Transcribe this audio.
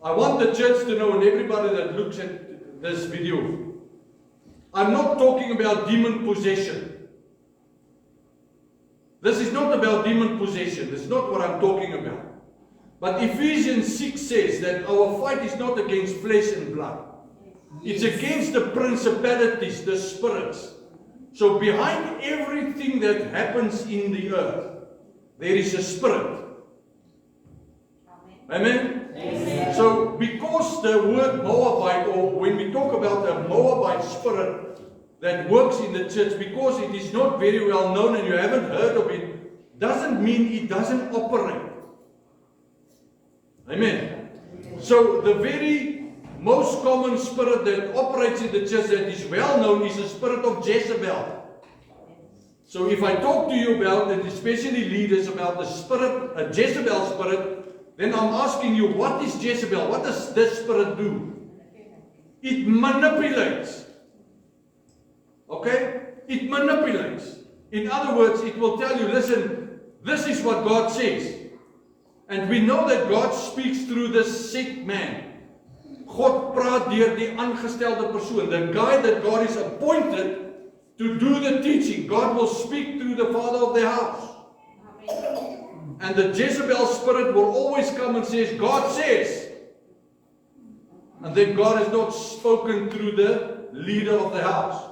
I want the church to know, and everybody that looks at this video, I'm not talking about demon possession. This is not about demon possession. This is not what I'm talking about. But Ephesians 6 says that our fight is not against flesh and blood. It's against the principalities, the spirits. So behind everything that happens in the earth, there is a spirit. Amen? Amen? So because the word Moabite, or when we talk about the Moabite spirit that works in the church, because it is not very well known and you haven't heard of it, doesn't mean it doesn't operate. Amen? So the very most common spirit that operates in the church that is well known is the spirit of Jezebel. So if I talk to you about, and especially leaders, about the spirit, a Jezebel spirit, then I'm asking you, what is Jezebel? What does this spirit do? It manipulates. Okay? It manipulates. In other words, it will tell you, listen, this is what God says. And we know that God speaks through the sick man. God praat deur die aangestelde persoon. The guy that God is appointed to do the teaching. God will speak through the father of the house. And the Jezebel spirit will always come and says, God says. And then God has not spoken through the leader of the house.